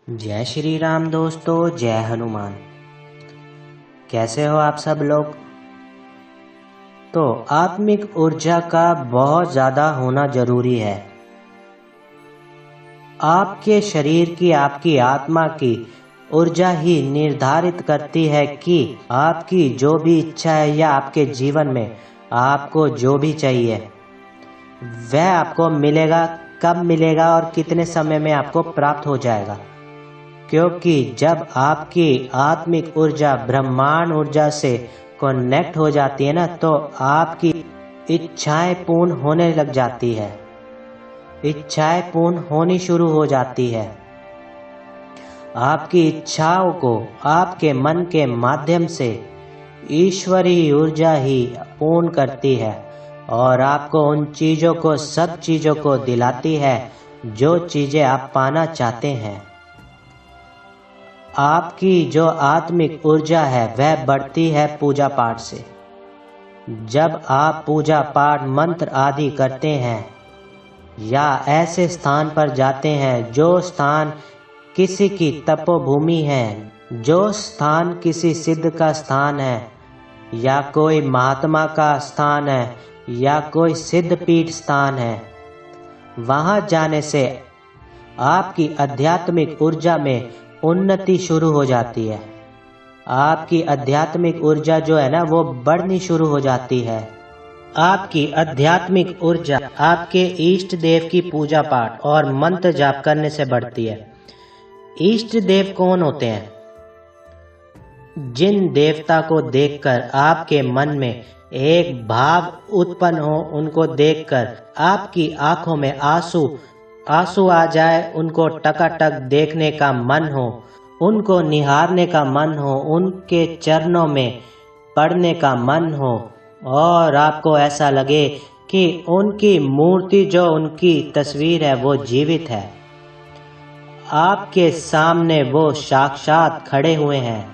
जय श्री राम दोस्तों, जय हनुमान। कैसे हो आप सब लोग। तो आत्मिक ऊर्जा का बहुत ज़्यादा होना जरूरी है। आपके शरीर की, आपकी आत्मा की ऊर्जा ही निर्धारित करती है कि आपकी जो भी इच्छा है या आपके जीवन में आपको जो भी चाहिए वह आपको मिलेगा, कब मिलेगा और कितने समय में आपको प्राप्त हो जाएगा। क्योंकि जब आपकी आत्मिक ऊर्जा ब्रह्मांड ऊर्जा से कनेक्ट हो जाती है ना, तो आपकी इच्छाएं पूर्ण होने लग जाती है, इच्छाएं पूर्ण होनी शुरू हो जाती है। आपकी इच्छाओं को आपके मन के माध्यम से ईश्वरीय ऊर्जा ही पूर्ण करती है और आपको उन चीज़ों को, सब चीज़ों को दिलाती है जो चीज़ें आप पाना चाहते हैं। आपकी जो आत्मिक ऊर्जा है वह बढ़ती है पूजा पाठ से। जब आप पूजा पाठ मंत्र आदि करते हैं या ऐसे स्थान पर जाते हैं जो स्थान किसी की तपोभूमि है, जो स्थान किसी सिद्ध का स्थान है या कोई महात्मा का स्थान है या कोई सिद्ध पीठ स्थान है, वहाँ जाने से आपकी आध्यात्मिक ऊर्जा में उन्नति शुरू हो जाती है। आपकी आध्यात्मिक ऊर्जा जो है ना, वो बढ़नी शुरू हो जाती है। आपकी आध्यात्मिक ऊर्जा आपके इष्ट देव की पूजा पाठ और मंत्र जाप करने से बढ़ती है। इष्ट देव कौन होते हैं? जिन देवता को देखकर आपके मन में एक भाव उत्पन्न हो, उनको देखकर आपकी आंखों में आंसू आ जाए, उनको टकाटक देखने का मन हो, उनको निहारने का मन हो, उनके चरणों में पड़ने का मन हो और आपको ऐसा लगे कि उनकी मूर्ति, जो उनकी तस्वीर है, वो जीवित है, आपके सामने वो साक्षात खड़े हुए हैं,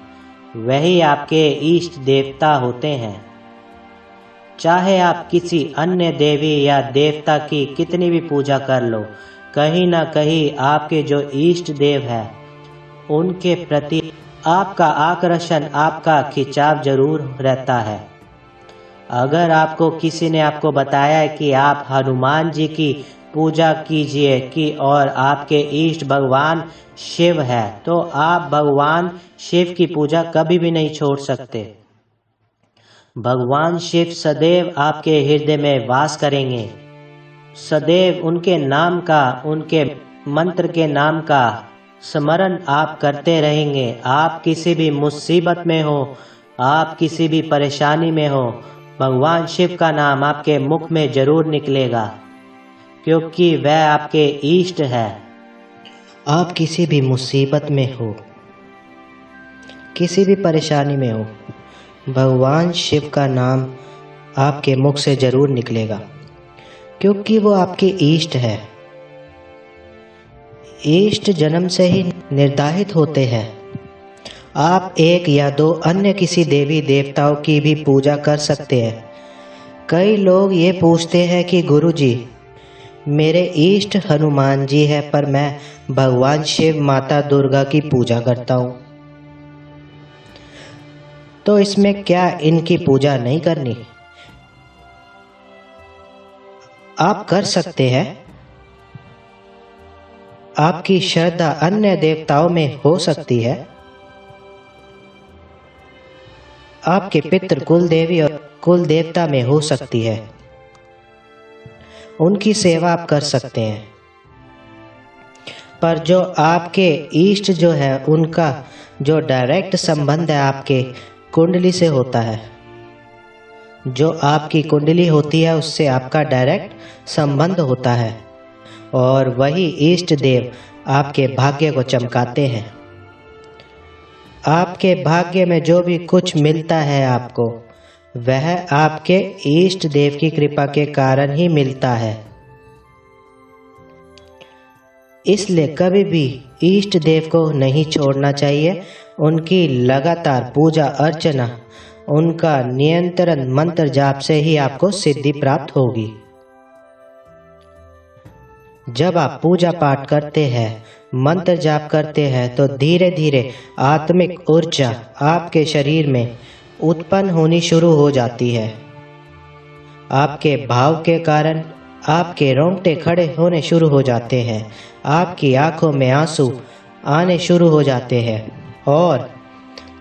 वही आपके इष्ट देवता होते हैं। चाहे आप किसी अन्य देवी या देवता की कितनी भी पूजा कर लो, कहीं ना कहीं आपके जो इष्ट देव है उनके प्रति आपका आकर्षण, आपका खिंचाव जरूर रहता है। अगर आपको किसी ने आपको बताया है कि आप हनुमान जी की पूजा कीजिए कि और आपके इष्ट भगवान शिव है, तो आप भगवान शिव की पूजा कभी भी नहीं छोड़ सकते। भगवान शिव सदैव आपके हृदय में वास करेंगे। सदैव उनके नाम का, उनके मंत्र के नाम का स्मरण आप करते रहेंगे। आप किसी भी मुसीबत में हो, आप किसी भी परेशानी में हो, भगवान शिव का नाम आपके मुख में जरूर निकलेगा, क्योंकि वह आपके इष्ट है। आप किसी भी मुसीबत में हो, किसी भी परेशानी में हो, भगवान शिव का नाम आपके मुख से जरूर निकलेगा, क्योंकि वो आपके इष्ट है। इष्ट जन्म से ही निर्धारित होते हैं। आप एक या दो अन्य किसी देवी देवताओं की भी पूजा कर सकते हैं। कई लोग ये पूछते हैं कि गुरुजी, मेरे इष्ट हनुमान जी है, पर मैं भगवान शिव, माता दुर्गा की पूजा करता हूँ, तो इसमें क्या इनकी पूजा नहीं करनी? आप कर सकते हैं। आपकी श्रद्धा अन्य देवताओं में हो सकती है। आपके पितृ कुल देवी और कुल देवता में हो सकती है, उनकी सेवा आप कर सकते हैं। पर जो आपके इष्ट जो है, उनका जो डायरेक्ट संबंध है आपके कुंडली से होता है। जो आपकी कुंडली होती है उससे आपका डायरेक्ट संबंध होता है और वही इष्ट देव आपके भाग्य को चमकाते हैं। आपके भाग्य में जो भी कुछ मिलता है आपको, वह आपके इष्ट देव की कृपा के कारण ही मिलता है। इसलिए कभी भी इष्ट देव को नहीं छोड़ना चाहिए। उनकी लगातार पूजा अर्चना, उनका नियंत्रण मंत्र जाप से ही आपको सिद्धि प्राप्त होगी। जब आप पूजा पाठ करते हैं मंत्र जाप करते हैं तो धीरे धीरे आत्मिक ऊर्जा आपके शरीर में उत्पन्न होनी शुरू हो जाती है। आपके भाव के कारण आपके रोंगटे खड़े होने शुरू हो जाते हैं, आपकी आंखों में आंसू आने शुरू हो जाते हैं और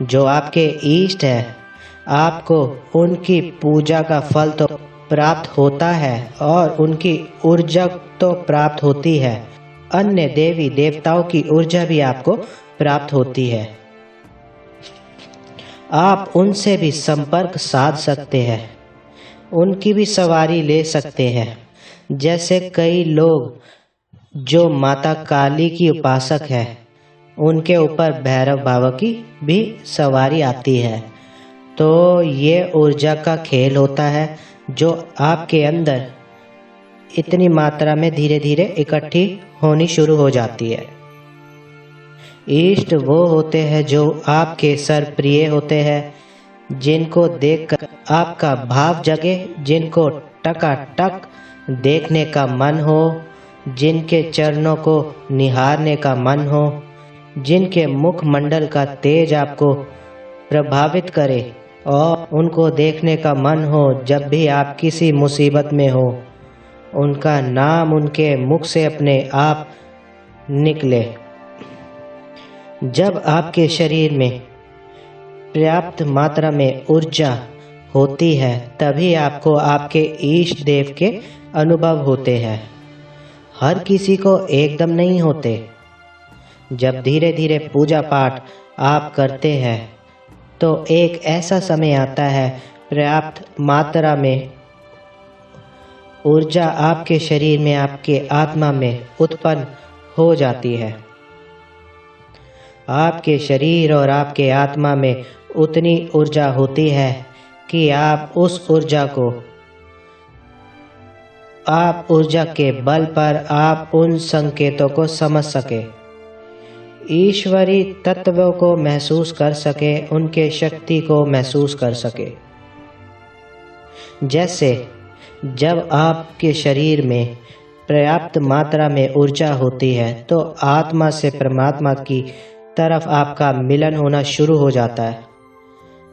जो आपके इष्ट है आपको उनकी पूजा का फल तो प्राप्त होता है और उनकी ऊर्जा तो प्राप्त होती है, अन्य देवी देवताओं की ऊर्जा भी आपको प्राप्त होती है। आप उनसे भी संपर्क साध सकते हैं, उनकी भी सवारी ले सकते हैं। जैसे कई लोग जो माता काली की उपासक है उनके ऊपर भैरव बाबा की भी सवारी आती है। तो ये ऊर्जा का खेल होता है जो आपके अंदर इतनी मात्रा में धीरे धीरे इकट्ठी होनी शुरू हो जाती है। इष्ट वो होते हैं जो आपके सर्वप्रिय होते हैं, जिनको देखकर आपका भाव जगे, जिनको टकाटक देखने का मन हो, जिनके चरणों को निहारने का मन हो, जिनके मुखमंडल का तेज आपको प्रभावित करे और उनको देखने का मन हो जब भी आप किसी मुसीबत में हो, उनका नाम उनके मुख से अपने आप निकले। जब आपके शरीर में पर्याप्त मात्रा में ऊर्जा होती है तभी आपको आपके इष्ट देव के अनुभव होते हैं। हर किसी को एकदम नहीं होते। जब धीरे धीरे पूजा पाठ आप करते हैं तो एक ऐसा समय आता है पर्याप्त मात्रा में ऊर्जा आपके शरीर में, आपके आत्मा में उत्पन्न हो जाती है। आपके शरीर और आपके आत्मा में उतनी ऊर्जा होती है कि आप ऊर्जा के बल पर आप उन संकेतों को समझ सके, ईश्वरी तत्वों को महसूस कर सके, उनके शक्ति को महसूस कर सके। जैसे जब आपके शरीर में पर्याप्त मात्रा में ऊर्जा होती है तो आत्मा से परमात्मा की तरफ आपका मिलन होना शुरू हो जाता है।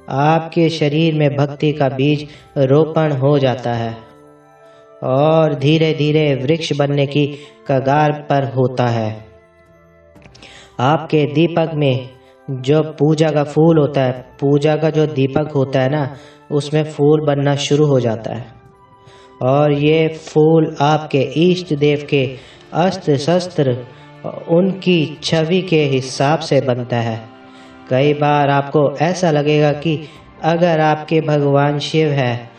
आपके शरीर में भक्ति का बीज रोपण हो जाता है और धीरे धीरे वृक्ष बनने की कगार पर होता है। आपके दीपक में जो पूजा का फूल होता है, पूजा का जो दीपक होता है ना, उसमें फूल बनना शुरू हो जाता है और ये फूल आपके इष्ट देव के अस्त्र शस्त्र उनकी छवि के हिसाब से बनता है। कई बार आपको ऐसा लगेगा कि अगर आपके भगवान शिव है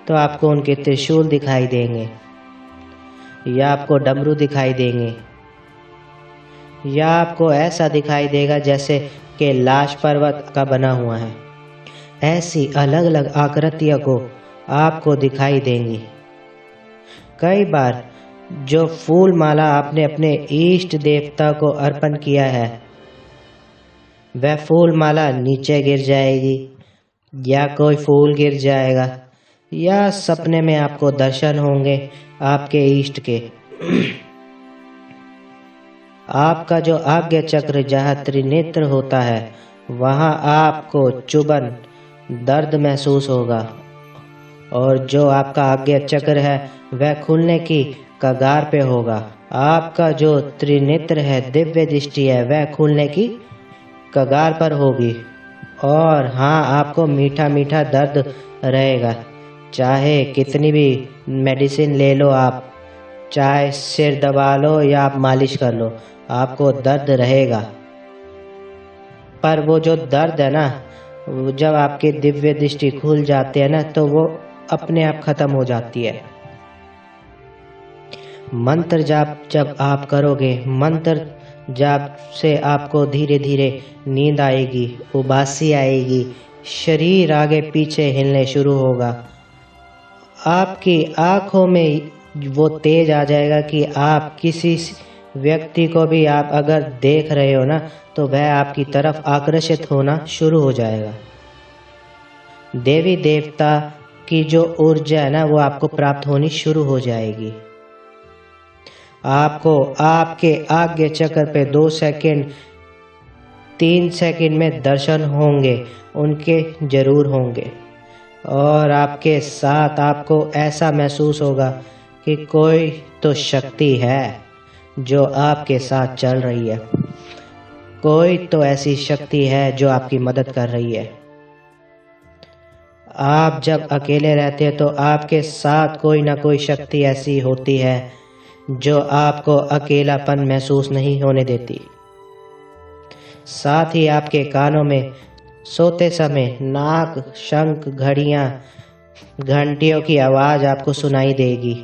तो आपको उनके त्रिशूल दिखाई देंगे या आपको डमरू दिखाई देंगे या आपको ऐसा दिखाई देगा जैसे कि लाश पर्वत का बना हुआ है। ऐसी अलग अलग आकृतियों को आपको दिखाई देंगी। कई बार जो फूल माला आपने अपने इष्ट देवता को अर्पण किया है वह फूल माला नीचे गिर जाएगी या कोई फूल गिर जाएगा या सपने में आपको दर्शन होंगे आपके इष्ट के। आपका जो आज्ञा चक्र जहाँ त्रिनेत्र होता है वहाँ आपको चुभन दर्द महसूस होगा और जो आपका आज्ञा चक्र है वह खुलने की कगार पे होगा। आपका जो त्रिनेत्र है, दिव्य दृष्टि है, वह खुलने की कगार पर होगी और हाँ, आपको मीठा मीठा दर्द रहेगा। चाहे कितनी भी मेडिसिन ले लो आप, चाहे सिर दबा लो या आप मालिश कर लो, आपको दर्द रहेगा। पर वो जो दर्द है ना, जब आपकी दिव्य दृष्टि खुल जाती है ना तो वो अपने आप खत्म हो जाती है। मंत्र जाप जब आप करोगे, मंत्र जाप से आपको धीरे धीरे नींद आएगी, उबासी आएगी, शरीर आगे पीछे हिलने शुरू होगा, आपकी आंखों में वो तेज आ जाएगा कि आप किसी व्यक्ति को भी आप अगर देख रहे हो ना तो वह आपकी तरफ आकर्षित होना शुरू हो जाएगा। देवी देवता की जो ऊर्जा है ना वो आपको प्राप्त होनी शुरू हो जाएगी। आपको आपके आज्ञा चक्र पे 2 सेकंड 3 सेकंड में दर्शन होंगे, उनके जरूर होंगे। और आपके साथ आपको ऐसा महसूस होगा कि कोई तो शक्ति है जो आपके साथ चल रही है, कोई तो ऐसी शक्ति है जो आपकी मदद कर रही है। आप जब अकेले रहते हैं तो आपके साथ कोई ना कोई शक्ति ऐसी होती है जो आपको अकेलापन महसूस नहीं होने देती। साथ ही आपके कानों में सोते समय नाक, शंख, घड़ियां, घंटियों की आवाज आपको सुनाई देगी।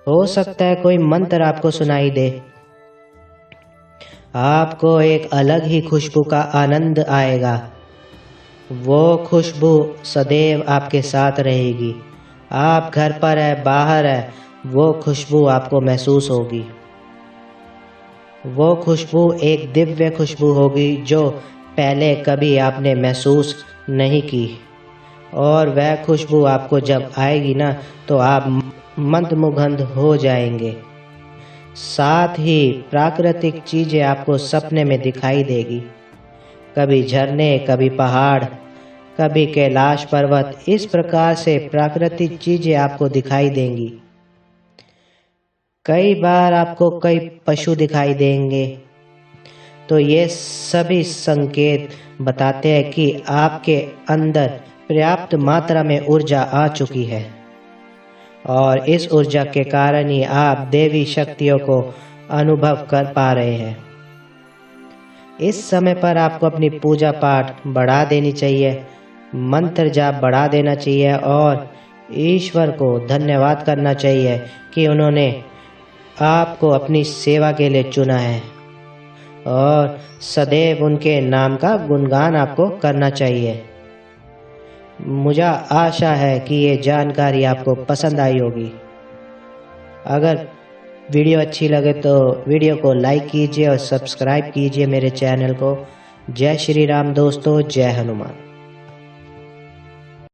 हो सकता है कोई मंत्र आपको सुनाई दे। आपको एक अलग ही खुशबू का आनंद आएगा। वो खुशबू सदैव आपके साथ रहेगी। आप घर पर है, बाहर है, वो खुशबू आपको महसूस होगी। वो खुशबू एक दिव्य खुशबू होगी जो पहले कभी आपने महसूस नहीं की। और वह खुशबू आपको जब आएगी ना तो आप मंत्रमुग्ध हो जाएंगे। साथ ही प्राकृतिक चीजें आपको सपने में दिखाई देगी। कभी झरने, कभी पहाड़, कभी कैलाश पर्वत, इस प्रकार से प्राकृतिक चीजें आपको दिखाई देंगी। कई बार आपको कई पशु दिखाई देंगे। तो ये सभी संकेत बताते हैं कि आपके अंदर पर्याप्त मात्रा में ऊर्जा आ चुकी है और इस ऊर्जा के कारण ही आप देवी शक्तियों को अनुभव कर पा रहे हैं। इस समय पर आपको अपनी पूजा पाठ बढ़ा देनी चाहिए, मंत्र जाप बढ़ा देना चाहिए और ईश्वर को धन्यवाद करना चाहिए कि उन्होंने आपको अपनी सेवा के लिए चुना है और सदैव उनके नाम का गुणगान आपको करना चाहिए। मुझे आशा है कि ये जानकारी आपको पसंद आई होगी। अगर वीडियो अच्छी लगे तो वीडियो को लाइक कीजिए और सब्सक्राइब कीजिए मेरे चैनल को। जय श्री राम दोस्तों, जय हनुमान।